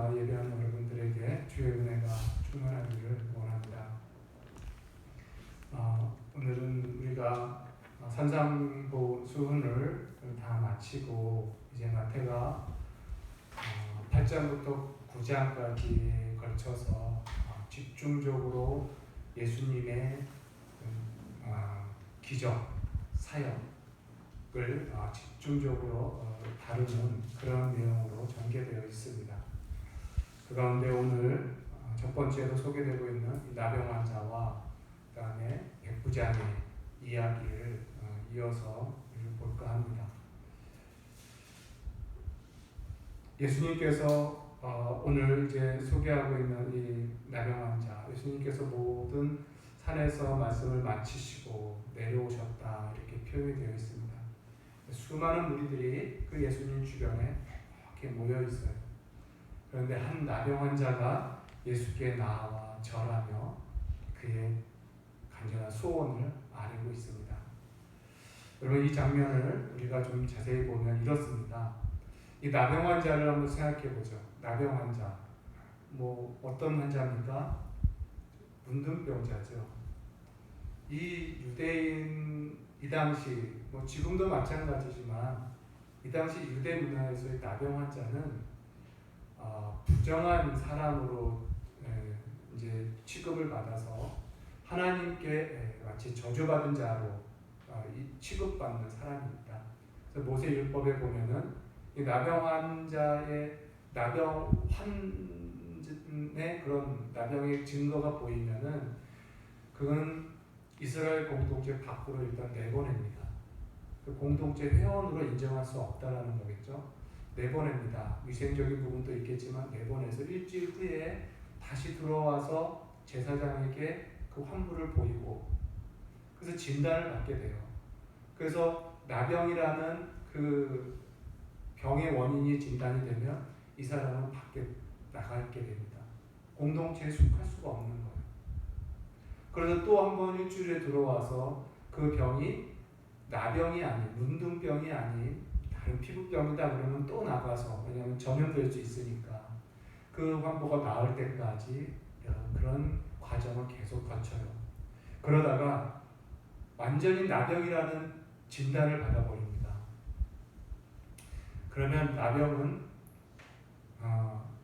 나와 예배하는 여러분들에게 주의 은혜가 충만하기를 원합니다. 오늘은 우리가 산상보 수훈을 다 마치고 이제 마태가 8장부터 9장까지에 걸쳐서 집중적으로 예수님의 기적, 사역을 집중적으로 다루는 그런 내용으로 전개되어 있습니다. 그 가운데 오늘 첫 번째로 소개되고 있는 나병 환자와 그 다음에 백부장의 이야기를 이어서 볼까 합니다. 예수님께서 오늘 이제 소개하고 있는 이 나병 환자, 예수님께서 모든 산에서 말씀을 마치시고 내려오셨다 이렇게 표현이 되어 있습니다. 수많은 무리들이 그 예수님 주변에 이렇게 모여 있어요. 그런데 한 나병 환자가 예수께 나와 절하며 그의 간절한 소원을 아뢰고 있습니다. 여러분, 이 장면을 우리가 좀 자세히 보면 이렇습니다. 이 나병 환자를 한번 생각해 보죠. 나병 환자, 어떤 환자입니까? 문둥병자죠. 이 유대인 이 당시 지금도 마찬가지지만 이 당시 유대 문화에서의 나병 환자는 부정한 사람으로 이제 취급을 받아서 하나님께 마치 저주받은 자로 취급받는 사람입니다. 그래서 모세율법에 보면은 이 나병 환자의 그런 나병의 증거가 보이면은 그건 이스라엘 공동체 밖으로 일단 내보냅니다. 그 공동체 회원으로 인정할 수 없다라는 거겠죠. 내보냅니다. 위생적인 부분도 있겠지만 내보내서 일주일 후에 다시 들어와서 제사장에게 그 환부를 보이고 그래서 진단을 받게 돼요. 그래서 나병이라는 그 병의 원인이 진단이 되면 이 사람은 밖에 나가게 됩니다. 공동체에 속할 수가 없는 거예요. 그래서 또 한 번 일주일에 들어와서 그 병이 나병이 아닌 문둥병이 아닌 다른 피부병이다 그러면 또 나가서, 왜냐하면 전염될 수 있으니까 그 환부가 나을 때까지 그런 과정을 계속 거쳐요. 그러다가 완전히 나병이라는 진단을 받아버립니다. 그러면 나병은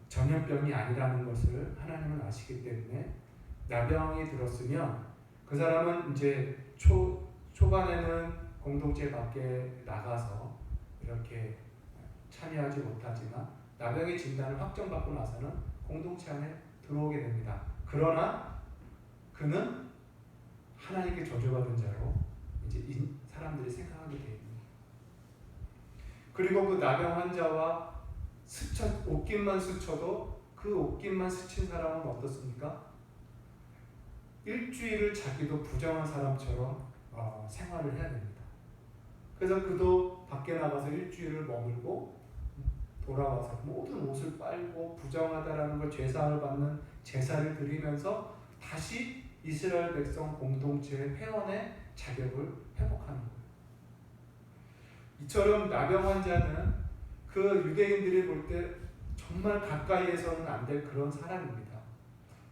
전염병이 아니라는 것을 하나님은 아시기 때문에 나병이 들었으면 그 사람은 이제 초반에는 공동체 밖에 나가서 이렇게 참여하지 못하지만 나병의 진단을 확정받고 나서는 공동체 안에 들어오게 됩니다. 그러나 그는 하나님께 저주받은 자로 이제 사람들이 생각하게 됩니다. 그리고 그 나병 환자와 옷깃만 스쳐도 그 옷깃만 스친 사람은 어떻습니까? 일주일을 자기도 부정한 사람처럼 생활을 해야 됩니다. 그래서 그도 밖에 나가서 일주일을 머물고 돌아와서 모든 옷을 빨고 부정하다라는 걸 죄사함을 받는 제사를 드리면서 다시 이스라엘 백성 공동체의 회원의 자격을 회복하는 거예요. 이처럼 나병 환자는 그 유대인들이 볼 때 정말 가까이에서는 안 될 그런 사람입니다.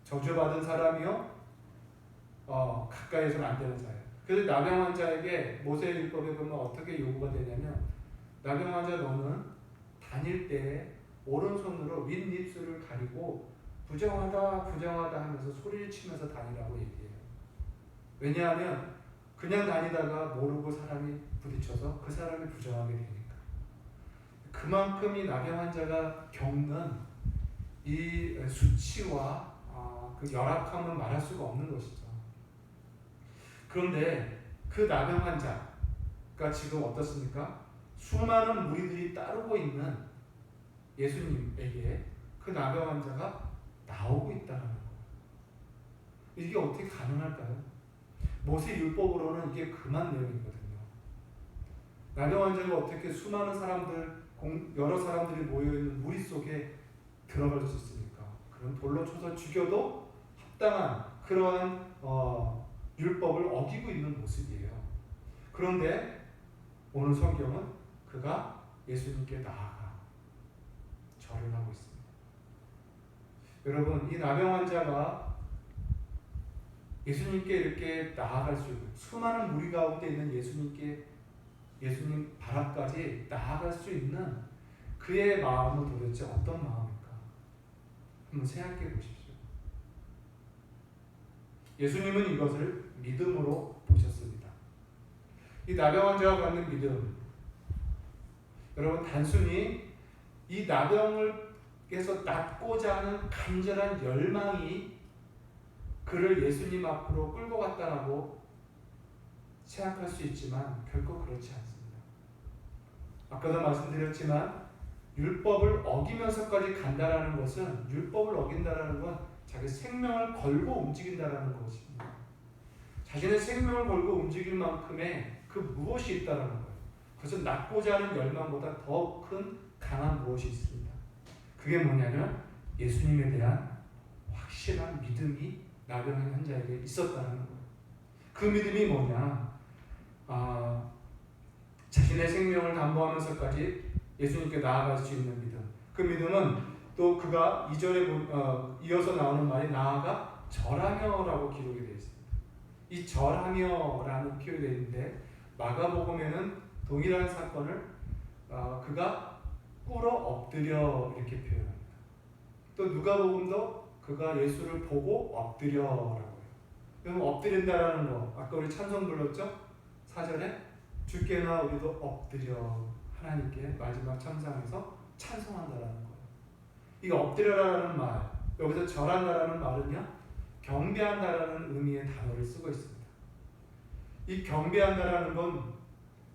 저주받은 사람이요, 가까이에서는 안 되는 자예요. 그래서 나병 환자에게 모세율법에 보면 어떻게 요구가 되냐면, 나병 환자 너는 다닐 때 오른손으로 윗입술을 가리고 부정하다 하면서 소리를 치면서 다니라고 얘기해요. 왜냐하면 그냥 다니다가 모르고 사람이 부딪혀서 그 사람이 부정하게 되니까. 그만큼 이 나병 환자가 겪는 이 수치와 그 열악함은 말할 수가 없는 것이죠. 그런데 그 나병 환자가 지금 어떻습니까? 수많은 무리들이 따르고 있는 예수님에게 그 나병 환자가 나오고 있다는 거예요. 이게 어떻게 가능할까요? 모세 율법으로는 이게 금한 내용이거든요. 나병 환자가 어떻게 수많은 사람들, 여러 사람들이 모여있는 무리 속에 들어갈 수 있습니까? 그럼 돌로 쳐서 죽여도 합당한 그러한 율법을 어기고 있는 모습이에요. 그런데 오늘 성경은 그가 예수님께 나아가 절을 하고 있습니다. 여러분, 이 나병 환자가 예수님께 이렇게 나아갈 수 있는, 수많은 무리 가운데 있는 예수님 발 앞까지 나아갈 수 있는 그의 마음은 도대체 어떤 마음일까? 한번 생각해 보십시오. 예수님은 이것을 믿음으로 보셨습니다. 이 나병 환자가 갖는 믿음, 여러분, 단순히 이 나병에서 낫고자 하는 간절한 열망이 그를 예수님 앞으로 끌고 갔다라고 생각할 수 있지만 결코 그렇지 않습니다. 아까도 말씀드렸지만 율법을 어기면서까지 간다라는 것은, 율법을 어긴다라는 건 자기 생명을 걸고 움직인다라는 것입니다. 자신의 생명을 걸고 움직일 만큼의 그 무엇이 있다라는 거예요. 그래서 낫고자 하는 열망보다 더 큰 강한 무엇이 있습니다. 그게 뭐냐면 예수님에 대한 확실한 믿음이 나병 환자에게 있었다는 거예요. 그 믿음이 뭐냐? 자신의 생명을 담보하면서까지 예수님께 나아갈 수 있는 믿음. 그 믿음은 또 그가 2절에 이어서 나오는 말이 나아가 절하며라고 기록이 되어 있습니다. 이 절하며라는 표현이 되어 있는데 마가복음에는 동일한 사건을 그가 꿇어 엎드려 이렇게 표현합니다. 또 누가복음도 그가 예수를 보고 엎드려라고 해요. 그럼 엎드린다라는 거, 아까 우리 찬송 불렀죠? 4절에 주께나 우리도 엎드려 하나님께 마지막 천상에서 찬송한다라는 거예요. 이 엎드려라는 말, 여기서 절한다라는 말은요, 경배한다라는 의미의 단어를 쓰고 있습니다. 이 경배한다라는 건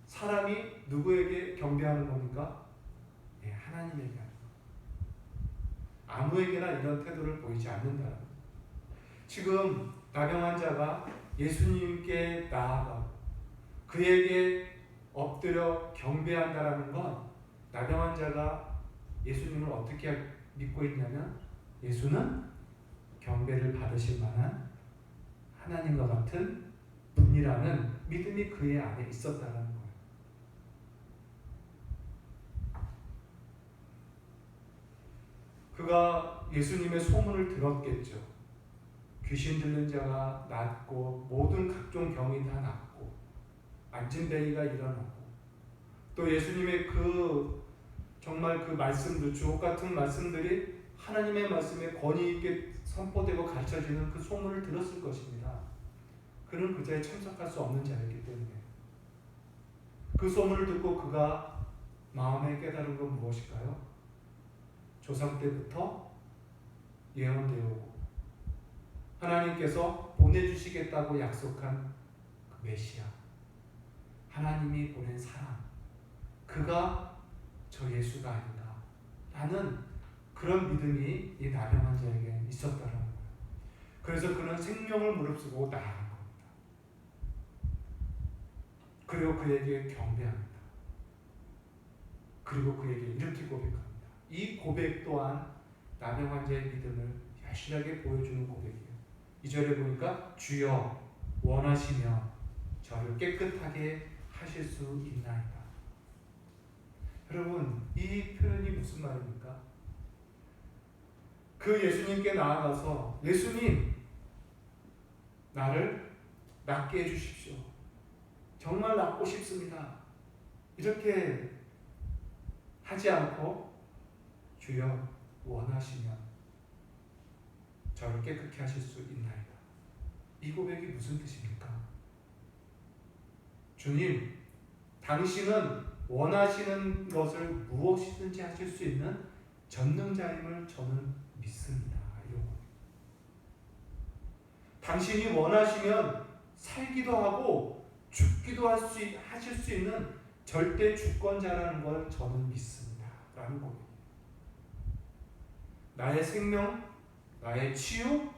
사람이 누구에게 경배하는 겁니까? 네, 하나님에게 하는 거. 아무에게나 이런 태도를 보이지 않는다는 거. 지금 나병 환자가 예수님께 나아가고 그에게 엎드려 경배한다라는 건 나병 환자가 예수님을 어떻게 믿고 있냐면 예수는 경배를 받으실 만한 하나님과 같은 분이라는 믿음이 그의 안에 있었다는 거예요. 그가 예수님의 소문을 들었겠죠. 귀신 들린 자가 낫고 모든 각종 병이 다 낫고 안진뱅이가 일어나고 또 예수님의 정말 그 말씀들, 주옥 같은 말씀들이 하나님의 말씀에 권위 있게 선포되고 가르쳐지는 그 소문을 들었을 것입니다. 그는 그 자리에 참석할 수 없는 자였기 때문에 그 소문을 듣고 그가 마음에 깨달은 건 무엇일까요? 조상 때부터 예언되어 오고 하나님께서 보내주시겠다고 약속한 그 메시아, 하나님이 보낸 사람, 그가 저 예수가 아닌가 라는 그런 믿음이 이 나병 환자에게 있었다는 거예요. 그래서 그는 생명을 무릅쓰고 나아간 겁니다. 그리고 그에게 경배합니다. 그리고 그에게 이렇게 고백합니다. 이 고백 또한 나병 환자의 믿음을 확실하게 보여주는 고백이에요. 2절에 보니까 주여 원하시며 저를 깨끗하게 하실 수 있나이다. 여러분, 이 표현이 무슨 말입니까? 그 예수님께 나아가서 예수님, 나를 낫게 해주십시오. 정말 낫고 싶습니다. 이렇게 하지 않고 주여 원하시면 저를 깨끗게 하실 수 있나이다. 이 고백이 무슨 뜻입니까? 주님, 당신은 원하시는 것을 무엇이든지 하실 수 있는 전능자임을 저는 믿습니다. 이런 거. 당신이 원하시면 살기도 하고 죽기도 하실 수 있는 절대 주권자라는 걸 저는 믿습니다. 라는 거예요. 나의 생명, 나의 치유,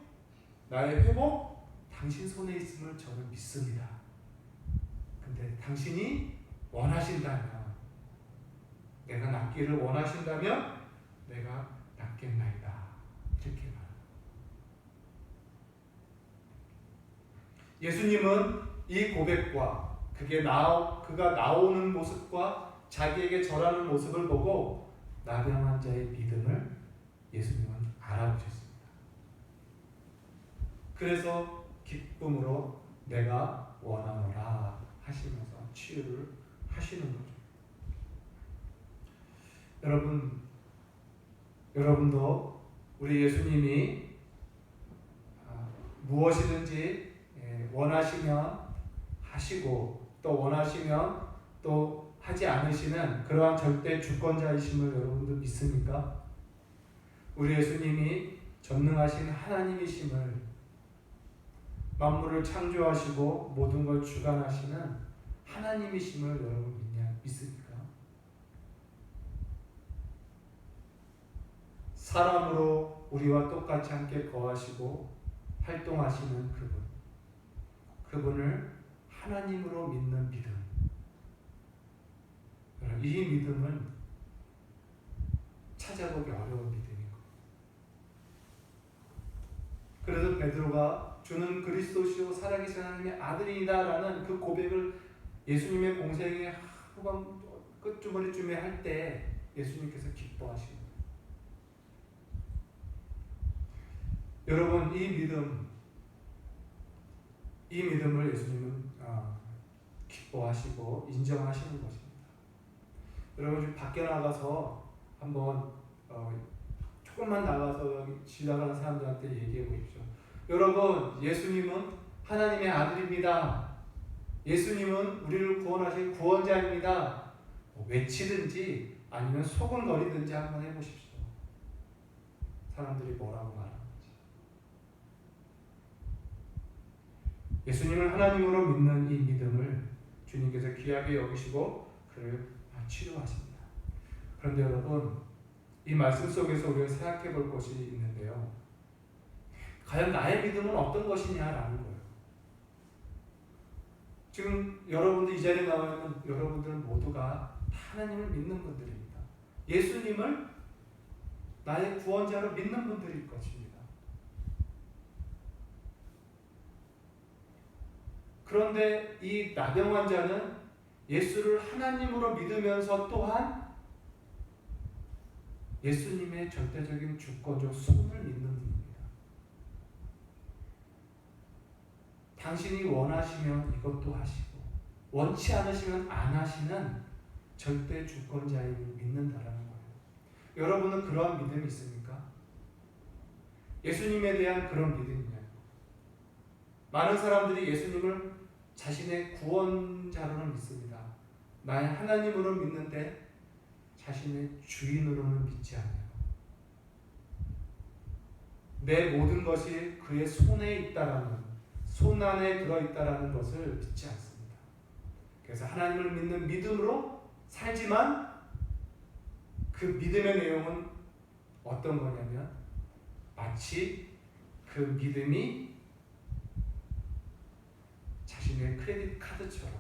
나의 회복, 당신 손에 있음을 저는 믿습니다. 근데 당신이 원하신다면, 내가 낫기를 원하신다면 내가 낫겠나이다. 이렇게 말합니다. 예수님은 이 고백과 그가 나오는 모습과 자기에게 절하는 모습을 보고 나병 환자의 믿음을 예수님은 알아보셨습니다. 그래서 기쁨으로 내가 원하노라 하시면서 치유를 하시는 거죠. 여러분도 우리 예수님이 무엇이든지 원하시면 하시고 또 원하시면 또 하지 않으시는 그러한 절대 주권자이심을 여러분도 믿습니까? 우리 예수님이 전능하신 하나님이심을, 만물을 창조하시고 모든 걸 주관하시는 하나님이심을 여러분 믿습니까? 사람으로 우리와 똑같이 함께 거하시고 활동하시는 그분을 하나님으로 믿는 믿음. 이 믿음은 찾아보기 어려운 믿음이고, 그래서 베드로가 주는 그리스도시요 살아계신 하나님의 아들이다라는 그 고백을 예수님의 공생의 후반 끝주머니쯤에 할 때 예수님께서 기뻐하시고, 여러분 이 믿음을 예수님은 기뻐하시고 인정하시는 것입니다. 여러분 지금 밖에 나가서 한번 조금만 나가서 지나가는 사람들한테 얘기해 보십시오. 여러분, 예수님은 하나님의 아들입니다. 예수님은 우리를 구원하신 구원자입니다. 외치든지 아니면 소곤거리든지 한번 해보십시오. 사람들이 뭐라고 말하는지. 예수님을 하나님으로 믿는 이 믿음을 주님께서 귀하게 여기시고 그를 치료하십니다. 그런데 여러분, 이 말씀 속에서 우리가 생각해 볼 것이 있는데요. 과연 나의 믿음은 어떤 것이냐라는 거예요. 지금 여러분들 이 자리에 나와 있는 여러분들은 모두가 하나님을 믿는 분들입니다. 예수님을 나의 구원자로 믿는 분들일 것입니다. 그런데 이 나병 환자는 예수를 하나님으로 믿으면서 또한 예수님의 절대적인 주권적 손을 믿는 분입니다. 당신이 원하시면 이것도 하시고 원치 않으시면 안 하시는 절대 주권자임을 믿는다라는 거예요. 여러분은 그러한 믿음이 있습니까? 예수님에 대한 그런 믿음이 있나요? 많은 사람들이 예수님을 자신의 구원자로는 믿습니다. 나의 하나님으로 믿는데 자신의 주인으로는 믿지 않아요. 내 모든 것이 그의 손에 있다라는, 손 안에 들어있다라는 것을 믿지 않습니다. 그래서 하나님을 믿는 믿음으로 살지만 그 믿음의 내용은 어떤 거냐면 마치 그 믿음이 자신의 크레딧 카드처럼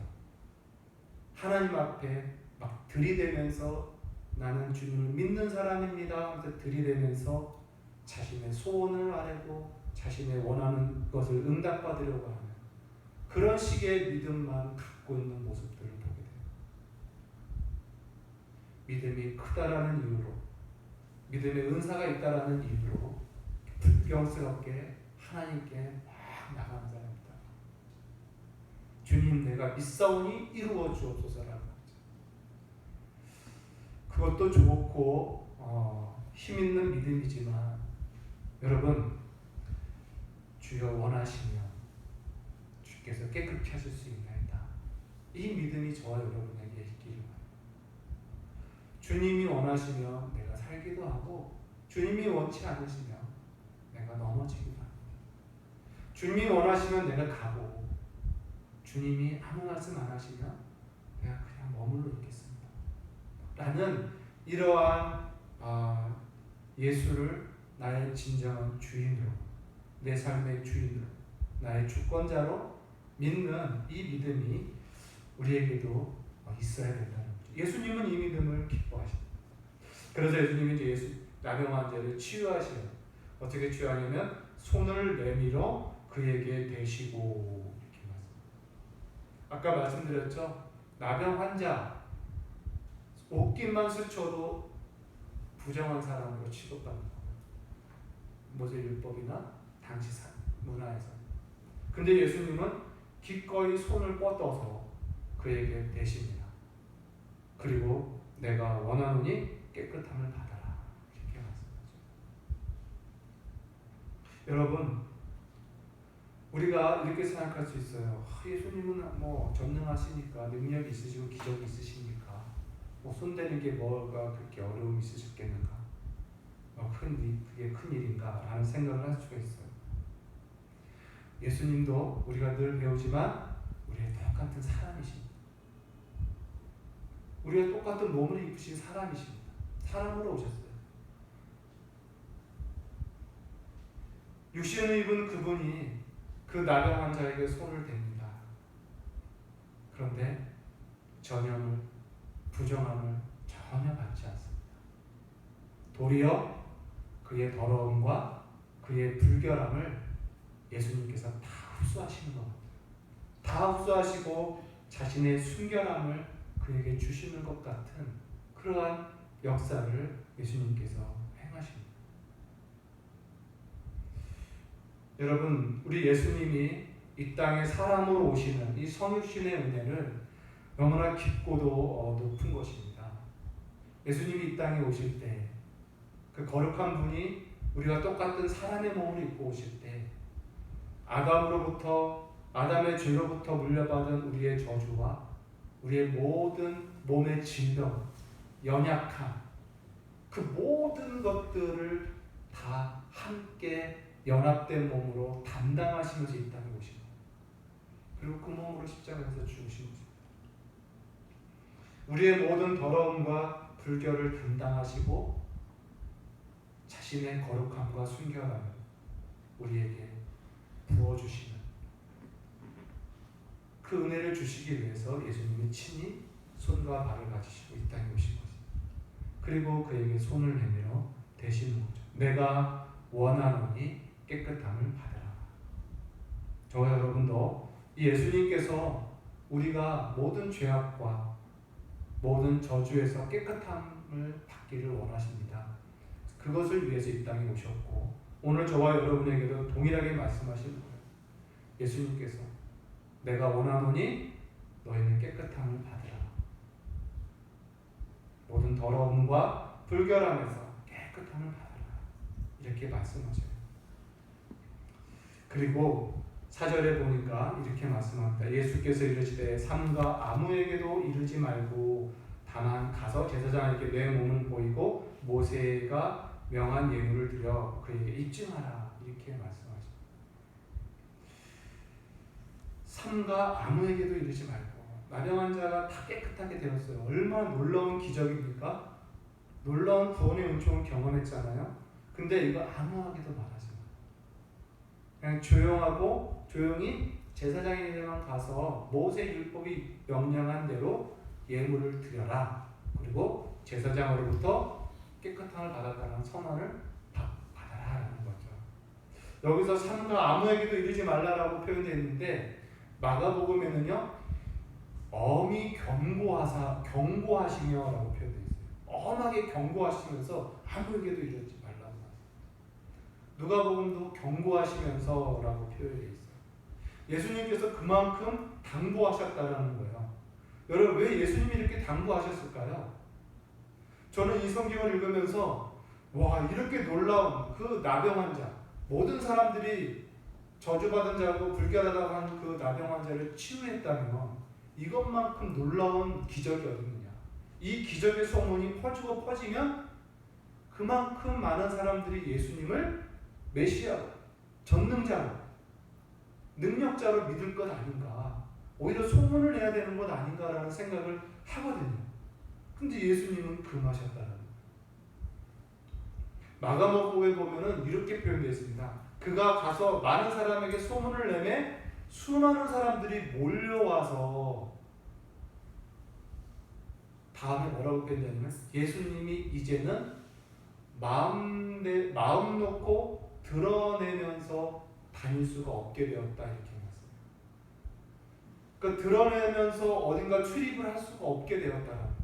하나님 앞에 막 들이대면서 나는 주님을 믿는 사람입니다 하면서 들이대면서 자신의 소원을 아뢰고 자신의 원하는 것을 응답받으려고 하는 그런 식의 믿음만 갖고 있는 모습들을 보게 돼요. 믿음이 크다라는 이유로, 믿음의 은사가 있다라는 이유로 불경스럽게 하나님께 막 나가는 사람입니다. 주님, 내가 믿사오니 이루어 주옵소서라는 거죠. 그것도 좋고 힘있는 믿음이지만 여러분, 주여 원하시면 주께서 깨끗게 하실 수 있나이다. 이 믿음이 저와 여러분에게 있기를 바랍니다. 주님이 원하시면 내가 살기도 하고 주님이 원치 않으시면 내가 넘어지기도 합니다. 주님이 원하시면 내가 가고 주님이 아무 말씀 안 하시면 내가 그냥 머물러 있겠습니다. 라는 이러한 예수를 나의 진정한 주인으로, 내 삶의 주인으로, 나의 주권자로 믿는 이 믿음이 우리에게도 있어야 된다는 거죠. 예수님은 이 믿음을 기뻐하십니다. 그래서 예수님이 이제 나병 환자를 치유하시요. 어떻게 치유하냐면 손을 내밀어 그에게 대시고 이렇게 말씀합니다. 아까 말씀드렸죠. 나병 환자 옷깃만 스쳐도 부정한 사람으로 취급받는 거예요. 모세율법이나 당시상. 문화에서. 근데 예수님은 기꺼이 손을 뻗어서 그에게 대십니다. 그리고 내가 원하노니 깨끗함을 받아라. 이렇게 말씀하죠. 여러분, 우리가 이렇게 생각할 수 있어요. 예수님은 뭐 전능하시니까 능력이 있으시고 기적이 있으시니까 뭐 손대는 게 뭐가 그렇게 어려움이 있으셨겠는가? 그게 큰 일인가? 라는 생각을 할 수가 있어요. 예수님도 우리가 늘 배우지만 우리의 똑같은 사람이십니다. 우리가 똑같은 몸을 입으신 사람이십니다. 사람으로 오셨어요. 육신을 입은 그분이 그 나병 환자에게 손을 댑니다. 그런데 전염을, 부정함을 전혀 받지 않습니다. 도리어 그의 더러움과 그의 불결함을 예수님께서 다 흡수하시는 것 같아요. 다 흡수하시고 자신의 순결함을 그에게 주시는 것 같은 그러한 역사를 예수님께서 행하십니다. 여러분, 우리 예수님이 이 땅에 사람으로 오시는 이 성육신의 은혜는 너무나 깊고도 높은 것입니다. 예수님이 이 땅에 오실 때 그 거룩한 분이 우리가 똑같은 사람의 몸을 입고 오실 때 아담의 죄로부터 물려받은 우리의 저주와 우리의 모든 몸의 질병, 연약함, 그 모든 것들을 다 함께 연합된 몸으로 담당하시면서 이 땅에 오신 거예요. 그리고 그 몸으로 십자가에서 죽으신 것입니다. 우리의 모든 더러움과 불결을 담당하시고 자신의 거룩함과 순결함을 우리에게 부어주시는 그 은혜를 주시기 위해서 예수님이 친히 손과 발을 가지시고 이 땅에 오신 것입니다. 그리고 그에게 손을 내밀어 대시는 거죠. 내가 원하노니 깨끗함을 받으라. 저와 여러분도 이 예수님께서 우리가 모든 죄악과 모든 저주에서 깨끗함을 받기를 원하십니다. 그것을 위해서 이 땅에 오셨고 오늘 저와 여러분에게도 동일하게 말씀하시는 거예요. 예수님께서 내가 원하노니 너희는 깨끗함을 받으라. 모든 더러움과 불결함에서 깨끗함을 받으라. 이렇게 말씀하셔요. 그리고 4절에 보니까 이렇게 말씀합니다. 예수께서 이르시되 삼가 아무에게도 이르지 말고 다만 가서 제사장에게 내 몸을 보이고 모세가 명한 예물을 드려 그에게 입증하라. 이렇게 말씀하십니다. 삼가 아무에게도 이르지 말고 나병 환자가 다 깨끗하게 되었어요. 얼마나 놀라운 기적입니까? 놀라운 구원의 은총을 경험했잖아요. 근데 이거 아무에게도 말하지 마. 그냥 조용히 제사장에게만 가서 모세 율법이 명령한 대로 예물을 드려라. 그리고 제사장으로부터 깨끗함을 받았다는 선언을 받아라라는 거죠. 여기서 삼가 아무에게도 이르지 말라라고 표현되어 있는데 마가복음에는요 엄히 경고하시며라고 표현되어 있어요. 엄하게 경고하시면서 아무에게도 이르지 말라고. 누가복음도 경고하시면서라고 표현되어 있어요. 예수님께서 그만큼 당부하셨다라는 거예요. 여러분 왜 예수님이 이렇게 당부하셨을까요? 저는 이 성경을 읽으면서 와 이렇게 놀라운 그 나병 환자 모든 사람들이 저주받은 자고 불결하다고 하는 그 나병 환자를 치유했다면 이것만큼 놀라운 기적이 어딨느냐. 이 기적의 소문이 퍼지고 퍼지면 그만큼 많은 사람들이 예수님을 메시아로 전능자로 능력자로 믿을 것 아닌가. 오히려 소문을 내야 되는 것 아닌가라는 생각을 하거든요. 근데 예수님은 금하셨다는 거예요. 마가복음에 보면은 이렇게 표현되어 있습니다. 그가 가서 많은 사람에게 소문을 내매 수많은 사람들이 몰려와서 다음에 뭐라고 표현되냐면 예수님이 이제는 마음 놓고 드러내면서 다닐 수가 없게 되었다 이렇게 말씀해요. 그러니까 드러내면서 어딘가 출입을 할 수가 없게 되었다.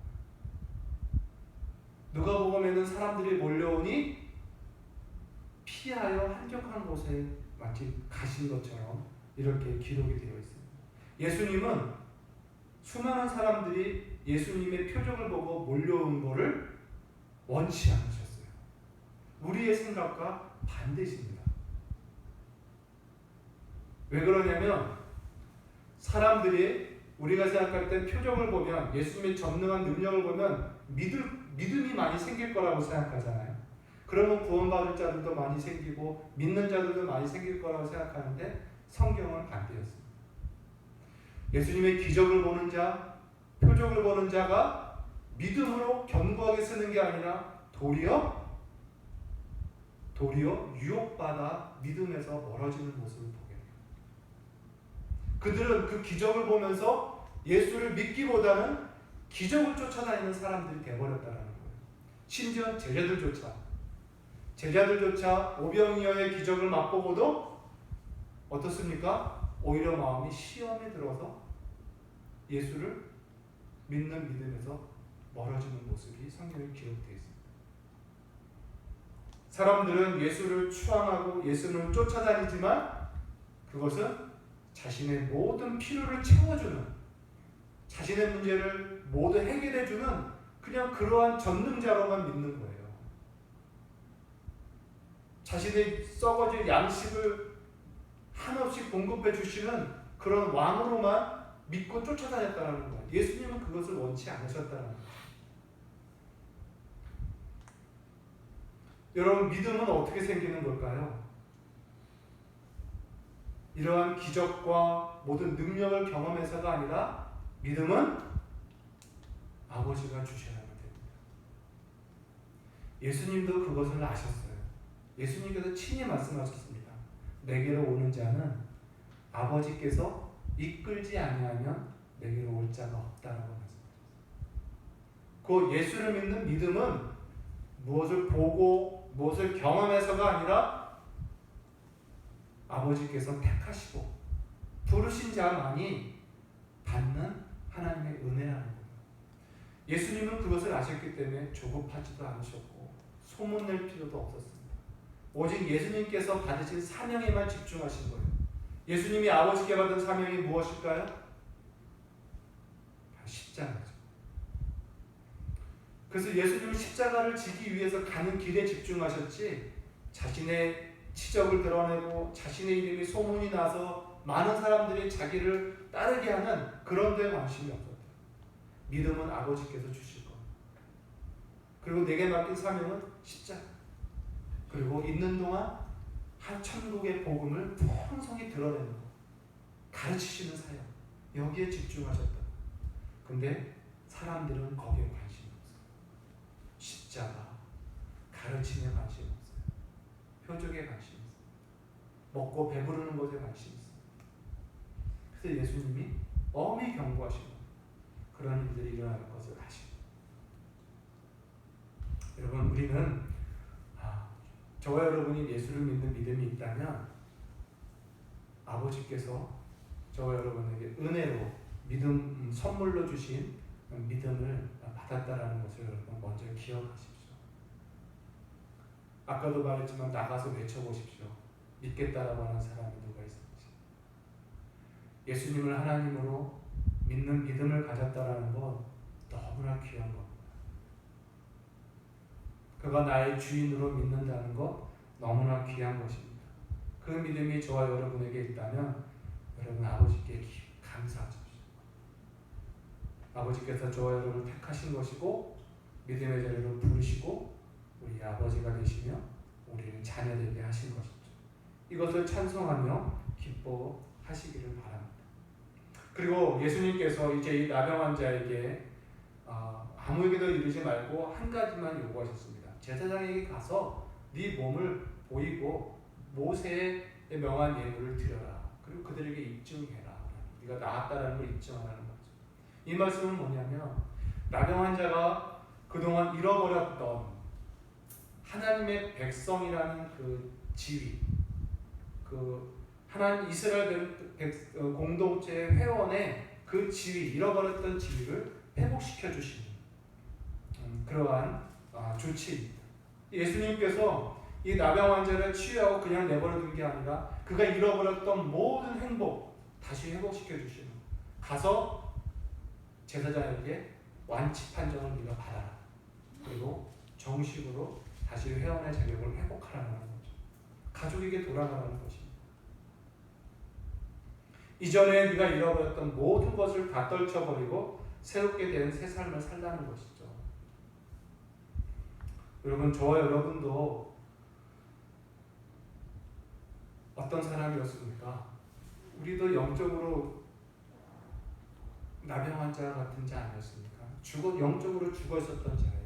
누가복음에는 사람들이 몰려오니 피하여 한적한 곳에 마치 가신 것처럼 이렇게 기록이 되어 있습니다. 예수님은 수많은 사람들이 예수님의 표적을 보고 몰려온 것을 원치 않으셨어요. 우리의 생각과 반대십니다. 왜 그러냐면 사람들이 우리가 생각할 때 표적을 보면 예수님의 전능한 능력을 보면 믿음이 많이 생길 거라고 생각하잖아요. 그러면 구원받을 자들도 많이 생기고 믿는 자들도 많이 생길 거라고 생각하는데 성경은 반대였습니다. 예수님의 기적을 보는 자, 표적을 보는 자가 믿음으로 견고하게 서는 게 아니라 도리어 유혹받아 믿음에서 멀어지는 모습을 보게 돼요. 그들은 그 기적을 보면서 예수를 믿기보다는 기적을 쫓아다니는 사람들이 되어버렸다는 거예요. 심지어 제자들조차 오병이어의 기적을 맛보고도 어떻습니까? 오히려 마음이 시험에 들어서 예수를 믿는 믿음에서 멀어지는 모습이 성경에 기록되어 있습니다. 사람들은 예수를 추앙하고 예수를 쫓아다니지만 그것은 자신의 모든 필요를 채워주는, 자신의 문제를 모두 해결해주는 그냥 그러한 전능자로만 믿는 거예요. 자신의 썩어질 양식을 한없이 공급해 주시는 그런 왕으로만 믿고 쫓아다녔다는 거예요. 예수님은 그것을 원치 않으셨다는 거예요. 여러분, 믿음은 어떻게 생기는 걸까요? 이러한 기적과 모든 능력을 경험해서가 아니라 믿음은 아버지가 주셔야 됩니다. 예수님도 그것을 아셨어요. 예수님께서 친히 말씀하셨습니다. 내게로 오는 자는 아버지께서 이끌지 아니하면 내게로 올 자가 없다라고 말씀하셨어요. 그 예수를 믿는 믿음은 무엇을 보고 무엇을 경험해서가 아니라 아버지께서 택하시고 부르신 자만이 받는 하나님의 은혜라는 거예요. 예수님은 그것을 아셨기 때문에 조급하지도 않으셨고 소문낼 필요도 없었습니다. 오직 예수님께서 받으신 사명에만 집중하신 거예요. 예수님이 아버지께 받은 사명이 무엇일까요? 십자가죠. 그래서 예수님은 십자가를 지기 위해서 가는 길에 집중하셨지 자신의 치적을 드러내고 자신의 이름이 소문이 나서 많은 사람들이 자기를 따르게 하는 그런 데에 관심이 없었다. 믿음은 아버지께서 주실 겁니다. 그리고 내게 맡긴 사명은 십자가. 그리고 있는 동안 한 천국의 복음을 풍성히 드러내는 것. 가르치시는 사역. 여기에 집중하셨다. 근데 사람들은 거기에 관심이 없어요. 십자가, 가르침에 관심이 없어요. 표적에 관심이 있어요. 먹고 배부르는 것에 관심이 있어요. 그래서 예수님이 엄히 경고하시고 그런 일들이 일어날 것을 아시고 여러분, 우리는 저와 여러분이 예수를 믿는 믿음이 있다면 아버지께서 저와 여러분에게 은혜로 믿음 선물로 주신 믿음을 받았다라는 것을 여러분 먼저 기억하십시오. 아까도 말했지만 나가서 외쳐보십시오. 믿겠다라고 하는 사람이 누가 있는지. 예수님을 하나님으로 믿는 믿음을 가졌다라는 것 너무나 귀한 겁니다. 그가 나의 주인으로 믿는다는 것 너무나 귀한 것입니다. 그 믿음이 저와 여러분에게 있다면 여러분 아버지께 감사하십시오. 아버지께서 저와 여러분을 택하신 것이고 믿음의 자리로 부르시고 우리 아버지가 되시며 우리를 자녀되게 하신 것이죠. 이것을 찬송하며 기뻐하시기를 바랍니다. 그리고 예수님께서 이제 이 나병 환자에게 아무에게도 이르지 말고 한 가지만 요구하셨습니다. 제사장에게 가서 네 몸을 보이고 모세의 명한 예물을 드려라. 그리고 그들에게 입증해라. 네가 나았다라는 걸 입증하라는 거죠. 이 말씀은 뭐냐면 나병 환자가 그동안 잃어버렸던 하나님의 백성이라는 그 지위, 그 하나님 이스라엘 공동체 회원의 그 지위, 잃어버렸던 지위를 회복시켜 주시는 그러한 조치입니다. 예수님께서 이 나병 환자를 치유하고 그냥 내버려둔 게 아니라 그가 잃어버렸던 모든 행복 다시 회복시켜 주시는, 가서 제사장에게 완치 판정을 네가 받아라. 그리고 정식으로 다시 회원의 자격을 회복하라는 거죠. 가족에게 돌아가라는 것입니다. 이전에 네가 잃어버렸던 모든 것을 다 떨쳐버리고 새롭게 된 새 삶을 살라는 것이죠. 여러분, 저와 여러분도 어떤 사람이었습니까? 우리도 영적으로 나병 환자 같은 자 아니었습니까? 영적으로 죽어 있었던 자예요.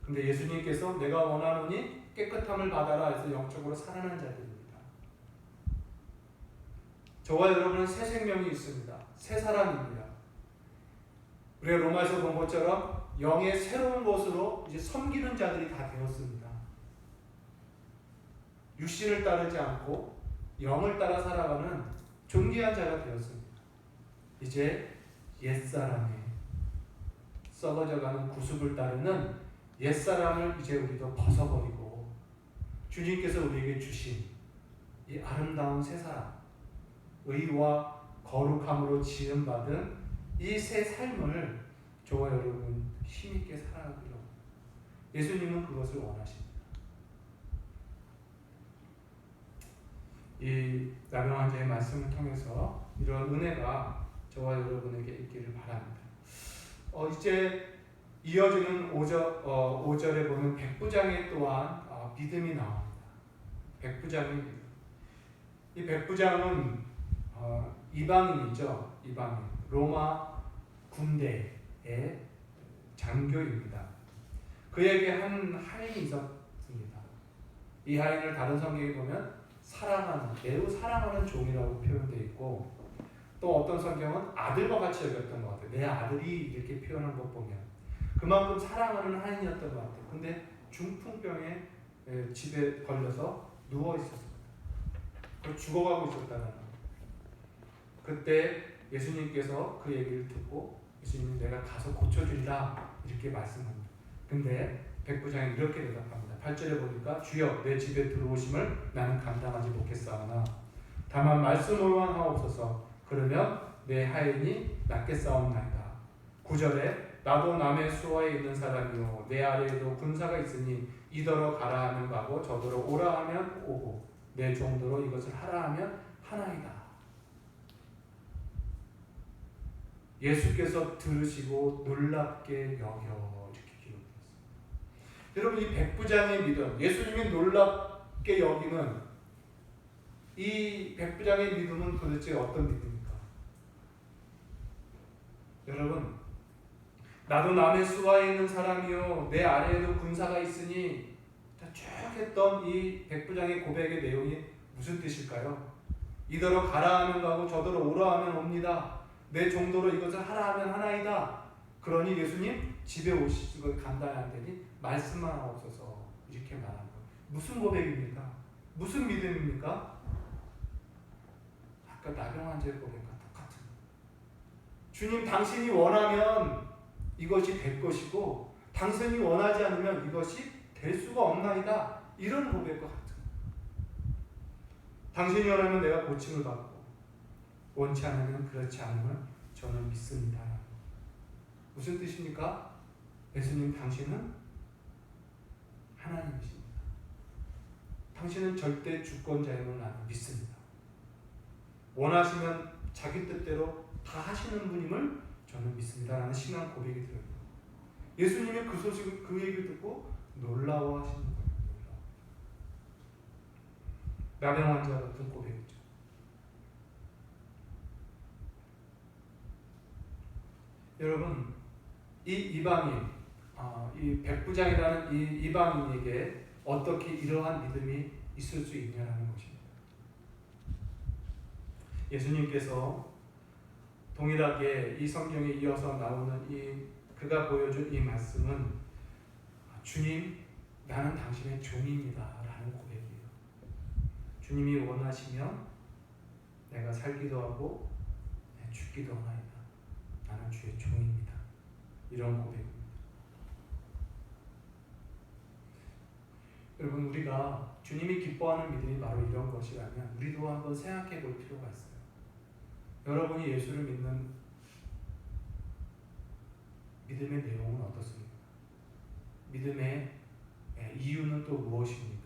근데 예수님께서 내가 원하노니 깨끗함을 받아라 해서 영적으로 살아난 자들입니다. 저와 여러분은 새 생명이 있습니다. 새 사람입니다. 우리가 로마에서 본 것처럼 영의 새로운 것으로 이제 섬기는 자들이 다 되었습니다. 육신을 따르지 않고 영을 따라 살아가는 존귀한 자가 되었습니다. 이제 옛사람의 썩어져가는 구습을 따르는 옛사람을 이제 우리도 벗어버리고 주님께서 우리에게 주신 이 아름다운 새 사람, 의와 거룩함으로 지음받은 이 새 삶을 저와 여러분 힘있게 살아가기로, 예수님은 그것을 원하십니다. 이 나병 환자의 말씀을 통해서 이런 은혜가 저와 여러분에게 있기를 바랍니다. 이제 이어지는 5절에 보면 백부장의 또한 믿음이 나옵니다. 백부장의 믿음. 이 백부장은 이방인이죠. 이방인. 로마 군대의 장교입니다. 그에게 한 하인이 있었습니다. 이 하인을 다른 성경에 보면 매우 사랑하는 종이라고 표현되어 있고, 또 어떤 성경은 아들과 같이 여겼던 것 같아요. 내 아들이 이렇게 표현한 것 보면 그만큼 사랑하는 하인이었던 것 같아요. 근데 중풍병에 집에 걸려서 누워 있었습니다. 죽어가고 있었다는 거예요. 그때 예수님께서 그 얘기를 듣고 예수님이 내가 가서 고쳐주리라 이렇게 말씀합니다. 근데 백부장이 이렇게 대답합니다. 8절에 보니까 주여 내 집에 들어오심을 나는 감당하지 못겠사오나 다만 말씀으로만 하옵소서. 그러면 내 하인이 낫겠사옵나이다. 9절에 나도 남의 수하에 있는 사람이요 내 아래에도 군사가 있으니 이더러 가라 하면 가고 저더러 오라 하면 오고 내 종도로 이것을 하라 하면 하나이다. 예수께서 들으시고 놀랍게 여겨 이렇게 기록되었습니다. 여러분, 이 백부장의 믿음, 예수님이 놀랍게 여기는 이 백부장의 믿음은 도대체 어떤 믿음입니까? 여러분, 나도 남의 수하에 있는 사람이요 내 아래에도 군사가 있으니 쭉 했던 이 백부장의 고백의 내용이 무슨 뜻일까요? 이더러 가라 하면 가고 저더러 오라 하면 옵니다. 내 정도로 이것을 하라 하면 하나이다. 그러니 예수님 집에 오시고 간다야 하더니 말씀만 하옵소서 이렇게 말한 거예요. 무슨 고백입니까? 무슨 믿음입니까? 아까 나병 환자의 고백과 똑같은 거예요. 주님, 당신이 원하면 이것이 될 것이고 당신이 원하지 않으면 이것이 될 수가 없나이다. 이런 고백과 같은 거예요. 당신이 원하면 내가 고침을 받고 원치 않으면 그렇지 않음을 저는 믿습니다. 무슨 뜻입니까? 예수님, 당신은 하나님이십니다. 당신은 절대 주권자임을 나는 믿습니다. 원하시면 자기 뜻대로 다 하시는 분임을 저는 믿습니다. 라는 신앙 고백이 들어요. 예수님이 그 소식을, 그 얘기를 듣고 놀라워하시는 거예요. 나병 환자 같은 고백이죠. 여러분, 이 이방인, 이 백부장이라는 이 이방인에게 어떻게 이러한 믿음이 있을 수 있냐는 것입니다. 예수님께서 동일하게 이 성경에 이어서 나오는 그가 보여준 이 말씀은 주님, 나는 당신의 종입니다 라는 고백이에요. 주님이 원하시면 내가 살기도 하고 죽기도 하나이다. 나는 주의 종입니다. 이런 고백입니다. 여러분, 우리가 주님이 기뻐하는 믿음이 바로 이런 것이라면 우리도 한번 생각해 볼 필요가 있어요. 여러분이 예수를 믿는 믿음의 내용은 어떻습니까? 믿음의 이유는 또 무엇입니까?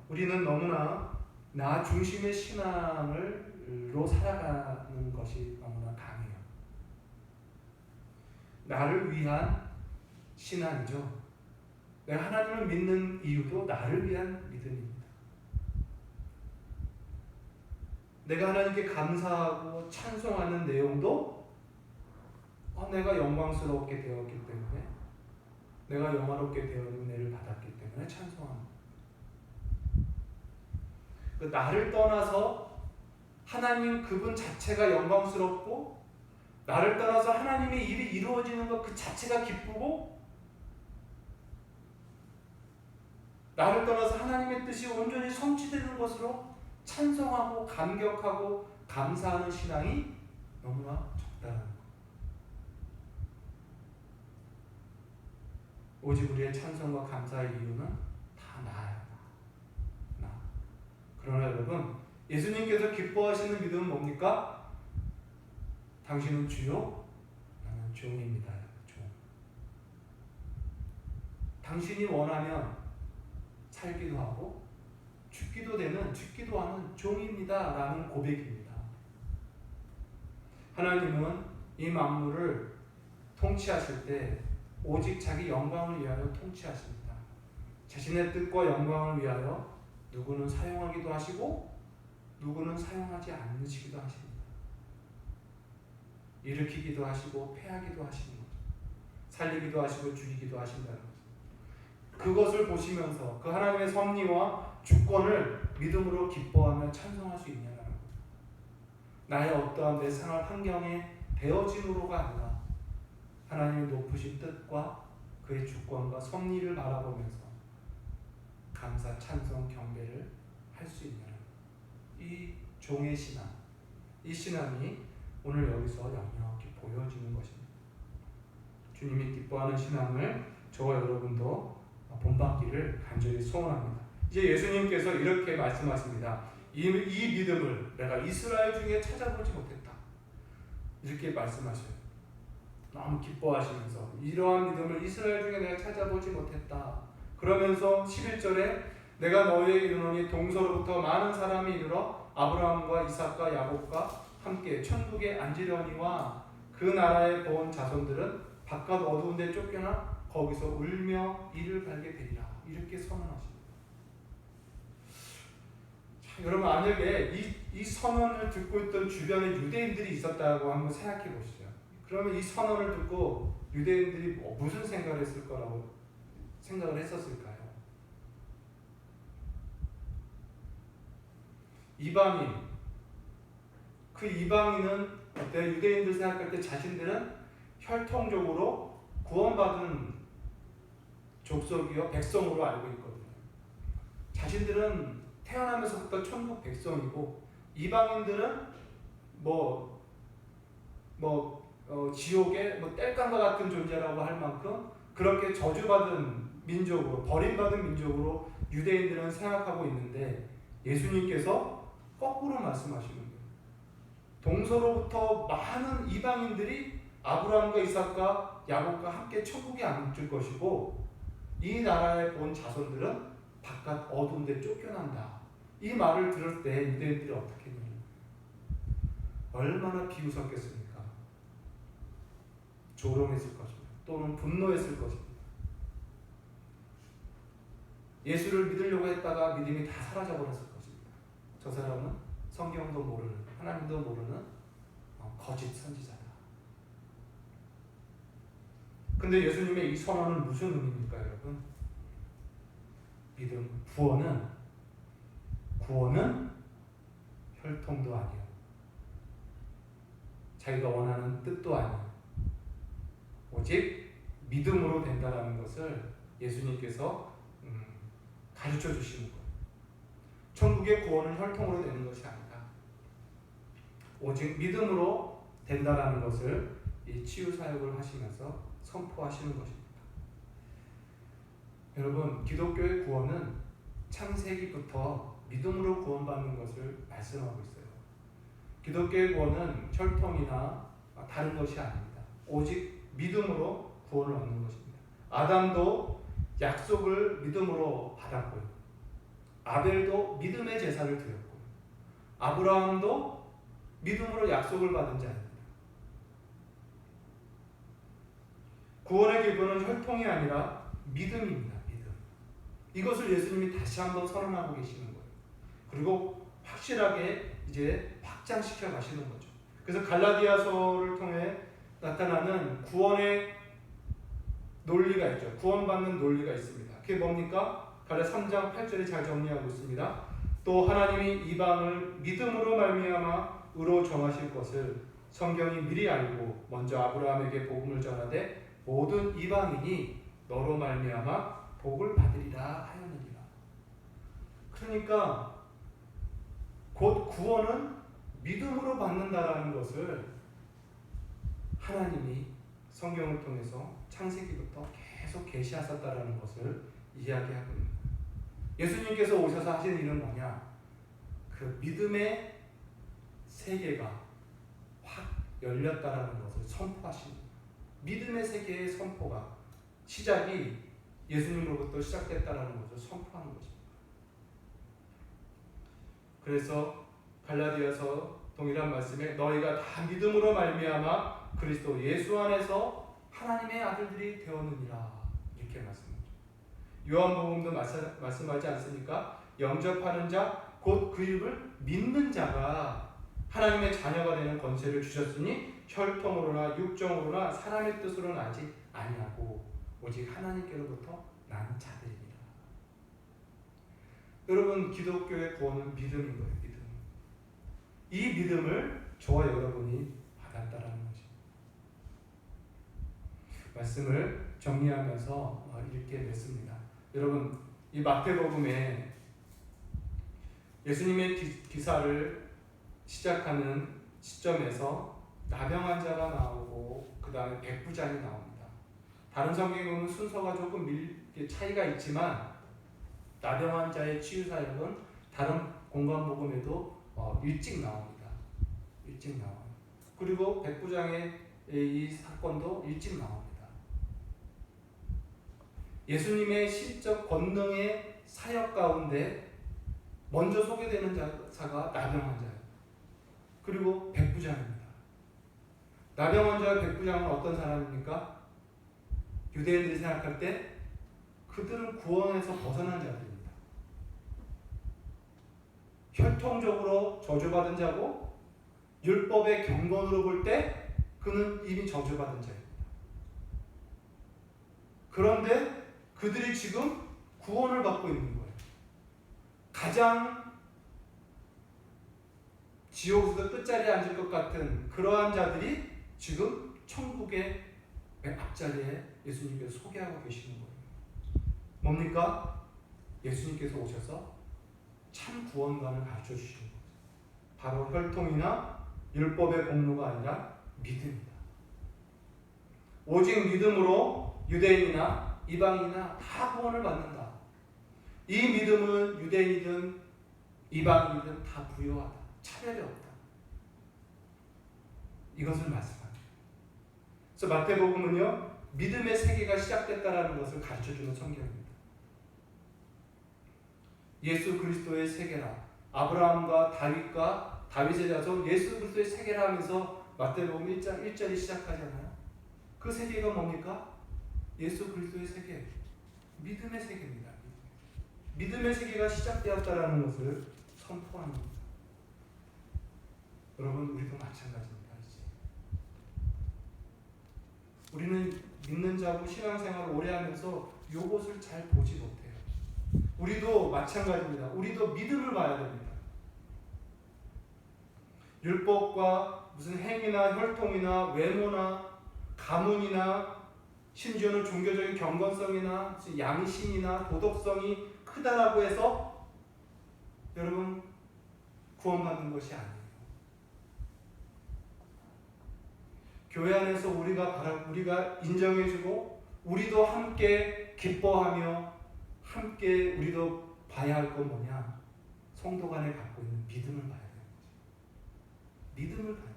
우리는 너무나 나 중심의 신앙으로 살아가는 것이 너무나 강해요. 나를 위한 신앙이죠. 내가 하나님을 믿는 이유도 나를 위한 믿음입니다. 내가 하나님께 감사하고 찬송하는 내용도 내가 영광스럽게 되었기 때문에, 내가 영화롭게 되어 은혜를 받았기 때문에 찬송합니다. 그 나를 떠나서 하나님 그분 자체가 영광스럽고, 나를 떠나서 하나님의 일이 이루어지는 것 그 자체가 기쁘고, 나를 떠나서 하나님의 뜻이 온전히 성취되는 것으로 찬송하고 감격하고 감사하는 신앙이 너무나 적다는 것. 오직 우리의 찬송과 감사의 이유는 다 나야. 나. 그러나 여러분, 예수님께서 기뻐하시는 믿음은 뭡니까? 당신은 주요, 나는 종입니다. 종. 당신이 원하면 살기도 하고 죽기도 하는 종입니다. 라는 고백입니다. 하나님은 이 만물을 통치하실 때 오직 자기 영광을 위하여 통치하십니다. 자신의 뜻과 영광을 위하여 누구는 사용하기도 하시고 누구는 사용하지 않으시기도 하십니다. 일으키기도 하시고 패하기도 하시는 거죠. 살리기도 하시고 죽이기도 하신다는 거죠. 그것을 보시면서 그 하나님의 섭리와 주권을 믿음으로 기뻐하며 찬송할 수 있냐는 거죠. 나의 어떠한 내 생활 환경에 되어짐으로가 아니라 하나님의 높으신 뜻과 그의 주권과 섭리를 바라보면서 감사, 찬송, 경배를 할 수 있냐는 이 종의 신앙, 이 신앙이 오늘 여기서 역력히 보여지는 것입니다. 주님이 기뻐하는 신앙을 저와 여러분도 본받기를 간절히 소원합니다. 이제 예수님께서 이렇게 말씀하십니다. 이 믿음을 내가 이스라엘 중에 찾아보지 못했다. 이렇게 말씀하셔요. 너무 기뻐하시면서 이러한 믿음을 이스라엘 중에 내가 찾아보지 못했다. 그러면서 11절에 내가 너희에게 이르노니 동서로부터 많은 사람이 이르러 아브라함과 이삭과 야곱과 함께 천국에 앉으려니와 그 나라에 본 자손들은 바깥 어두운 데 쫓겨나 거기서 울며 이를 갈게 되리라. 이렇게 선언하십니다. 자, 여러분, 만약에 이 선언을 듣고 있던 주변에 유대인들이 있었다고 한번 생각해 보시죠. 그러면 이 선언을 듣고 유대인들이 무슨 생각을 했을 거라고 생각을 했었을까요? 이방인, 그 이방인은 그때 유대인들 생각할 때 자신들은 혈통적으로 구원받은 족속이요 백성으로 알고 있거든요. 자신들은 태어나면서부터 천국 백성이고, 이방인들은 지옥의 땔감과 같은 존재라고 할 만큼 그렇게 저주받은 민족으로, 버림받은 민족으로 유대인들은 생각하고 있는데, 예수님께서 거꾸로 말씀하시는 거예요. 동서로부터 많은 이방인들이 아브라함과 이삭과 야곱과 함께 천국에 앉을 것이고, 이 나라에 본 자손들은 바깥 어두운 데 쫓겨난다. 이 말을 들을 때 유대인들이 어떻게 했냐? 얼마나 비웃었겠습니까? 조롱했을 것입니다. 또는 분노했을 것입니다. 예수를 믿으려고 했다가 믿음이 다 사라져버렸을 것입니다. 저 사람은 성경도 모르는, 하나님도 모르는 거짓 선지자다. 근데 예수님의 이 선언은 무슨 의미입니까, 여러분? 믿음, 구원은 혈통도 아니에요. 자기가 원하는 뜻도 아니에요. 오직 믿음으로 된다라는 것을 예수님께서 가르쳐 주시는 거예요. 천국의 구원은 혈통으로 되는 것이 아니다. 오직 믿음으로 된다라는 것을 이 치유 사역을 하시면서 선포하시는 것입니다. 여러분, 기독교의 구원은 창세기부터 믿음으로 구원받는 것을 말씀하고 있어요. 기독교의 구원은 혈통이나 다른 것이 아닙니다. 오직 믿음으로 구원을 얻는 것입니다. 아담도 약속을 믿음으로 받았고요. 아벨도 믿음의 제사를 드렸고요. 아브라함도 믿음으로 약속을 받은 자입니다. 구원의 기본은 혈통이 아니라 믿음입니다. 믿음. 이것을 예수님이 다시 한번 선언하고 계시는 거예요. 그리고 확실하게 이제 확장시켜 가시는 거죠. 그래서 갈라디아서를 통해 나타나는 구원의 논리가 있죠. 구원받는 논리가 있습니다. 그게 뭡니까? 갈라 3장 8절에 잘 정리하고 있습니다. 또 하나님이 이방을 믿음으로 말미암아 의로 정하실 것을 성경이 미리 알고 먼저 아브라함에게 복음을 전하되 모든 이방인이 너로 말미암아 복을 받으리라 하였느니라. 그러니까 곧 구원은 믿음으로 받는다라는 것을 하나님이 성경을 통해서 창세기부터 계속 계시하셨다라는 것을 이야기하고 있는 거예요. 예수님께서 오셔서 하신 일은 뭐냐? 그 믿음의 세계가 확 열렸다라는 것을 선포하시는 거예요. 믿음의 세계의 선포가 시작이 예수님으로부터 시작됐다라는 것을 선포하는 것입니다. 그래서 갈라디아서 동일한 말씀에 너희가 다 믿음으로 말미암아 그리스도 예수 안에서 하나님의 아들들이 되었느니라 이렇게 말씀합니다. 요한복음도 말씀하지 않습니까? 영접하는 자 곧 그 이름을 믿는 자가 하나님의 자녀가 되는 권세를 주셨으니 혈통으로나 육정으로나 사람의 뜻으로 나지 아니하고 오직 하나님께로부터 난 자들입니다. 여러분, 기독교의 구원은 믿음인 거예요. 믿음. 이 믿음을 저와 여러분이 받았다라는 것입니다. 말씀을 정리하면서 읽게 됐습니다. 여러분, 이 마태복음에 예수님의 기사를 시작하는 시점에서 나병 환자가 나오고 그 다음에 백부장이 나옵니다. 다른 성경에는 순서가 조금 차이가 있지만 나병 환자의 치유 사역은 다른 공간복음에도 일찍 나옵니다. 일찍 나와요. 그리고 백부장의 이 사건도 일찍 나옵니다. 예수님의 실적 권능의 사역 가운데 먼저 소개되는 자가 나병 환자예요. 그리고 백부장입니다. 나병 환자와 백부장은 어떤 사람입니까? 유대인들이 생각할 때 그들은 구원에서 벗어난 자들입니다. 혈통적으로 저주받은 자고 율법의 경건으로 볼 때 그는 이미 저주받은 자입니다. 그런데 그들이 지금 구원을 받고 있는 거예요. 가장 지옥에서 끝자리에 앉을 것 같은 그러한 자들이 지금 천국의 앞자리에 예수님께서 소개하고 계시는 거예요. 뭡니까? 예수님께서 오셔서 참 구원관을 가르쳐 주시는 거죠. 바로 혈통이나 율법의 공로가 아니라 믿음이다. 오직 믿음으로 유대인이나 이방인이나 다 구원을 받는다. 이 믿음은 유대인이든 이방인이든 다 부유하다. 차별이 없다. 이것을 말씀합니다. 그래서 마태복음은요, 믿음의 세계가 시작됐다라는 것을 가르쳐주는 성경입니다. 예수 그리스도의 세계라. 아브라함과 다윗과 다윗의 자손 예수 그리스도의 세계라 하면서 마태복음 1장 1절이 시작하잖아요. 그 세계가 뭡니까? 예수 그리스도의 세계. 믿음의 세계입니다. 믿음의 세계가 시작되었다라는 것을 선포하는 겁니다. 여러분, 우리도 마찬가지입니다. 이제. 우리는 믿는 자고 신앙생활을 오래 하면서 이것을 잘 보지 못해요. 우리도 마찬가지입니다. 우리도 믿음을 봐야 됩니다. 율법과 무슨 행위나 혈통이나 외모나 가문이나 심지어는 종교적인 경건성이나 양심이나 도덕성이 크다라고 해서 여러분 구원받는 것이 아니에요. 교회 안에서 우리가 인정해주고 우리도 함께 기뻐하며 함께 우리도 봐야 할 건 뭐냐? 성도 간에 갖고 있는 믿음을 봐야 되는 거지. 믿음을 봐야 돼.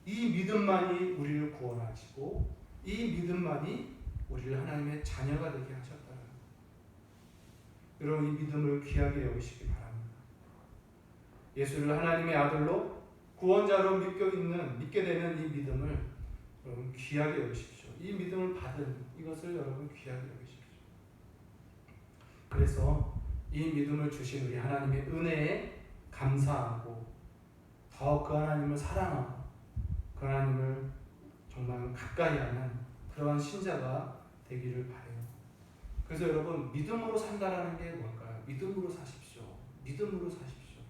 이 믿음만이 우리를 구원하시고 이 믿음만이 우리를 하나님의 자녀가 되게 하셨다는 거예요. 여러분, 이 믿음을 귀하게 여기시기 바랍니다. 예수를 하나님의 아들로 구원자로 믿게 되는 이 믿음을 여러분 귀하게 여기십시오. 이 믿음을 받은 이것을 여러분 귀하게 여기십시오. 그래서 이 믿음을 주신 우리 하나님의 은혜에 감사하고 더 그 하나님을 사랑하고 그 하나님을 정말 가까이 하는 그러한 신자가 되기를 바라요. 그래서 여러분, 믿음으로 산다라는 게 뭘까요? 믿음으로 사십시오. 믿음으로 사십시오.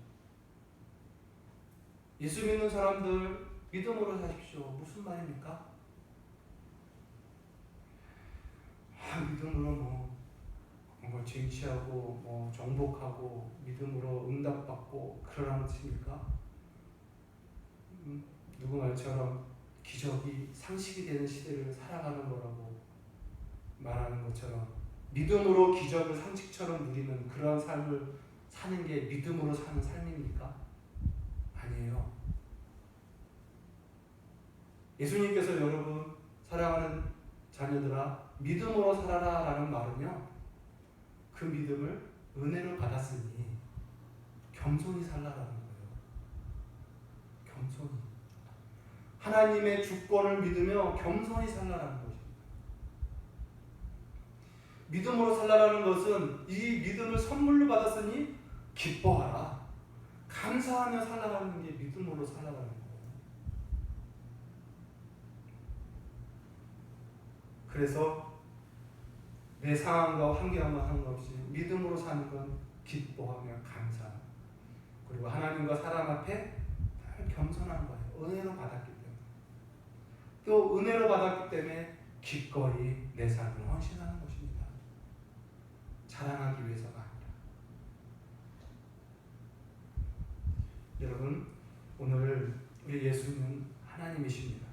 예수 믿는 사람들 믿음으로 사십시오. 무슨 말입니까? 믿음으로 뭐 쟁취하고 정복하고 믿음으로 응답받고 그러라는 뜻입니까? 누구 말처럼 기적이 상식이 되는 시대를 살아가는 거라고 말하는 것처럼 믿음으로 기적을 상식처럼 누리는 그러한 삶을 사는 게 믿음으로 사는 삶입니까? 아니에요. 예수님께서 여러분 사랑하는 자녀들아 믿음으로 살아라 라는 말은요, 그 믿음을 은혜로 받았으니 겸손히 살라라는 거예요. 겸손히 하나님의 주권을 믿으며 겸손히 살라라는 것입니다. 믿음으로 살라라는 것은 이 믿음을 선물로 받았으니 기뻐하라, 감사하며 살라라는 게 믿음으로 살라라는 거예요. 그래서 내 상황과 환경과 상관없이 믿음으로 사는 건 기뻐하며 감사, 그리고 하나님과 사람 앞에 겸손한 거예요. 은혜로 받았기 때문에. 또 은혜로 받았기 때문에 기꺼이 내 삶을 헌신하는 것입니다. 자랑하기 위해서가 아니라. 여러분, 오늘 우리 예수님은 하나님이십니다.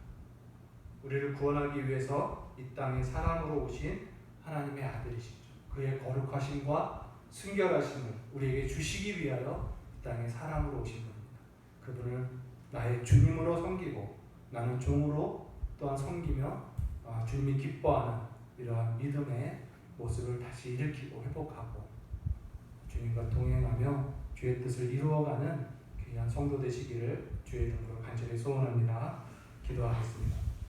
우리를 구원하기 위해서 이 땅에 사람으로 오신 하나님의 아들이시죠. 그의 거룩하심과 순결하심을 우리에게 주시기 위하여 이 땅에 사람으로 오신 겁니다. 그분을 나의 주님으로 섬기고 나는 종으로 또한 섬기며 주님이 기뻐하는 이러한 믿음의 모습을 다시 일으키고 회복하고 주님과 동행하며 주의 뜻을 이루어가는 귀한 성도 되시기를 주의 이름으로 간절히 소원합니다. 기도하겠습니다.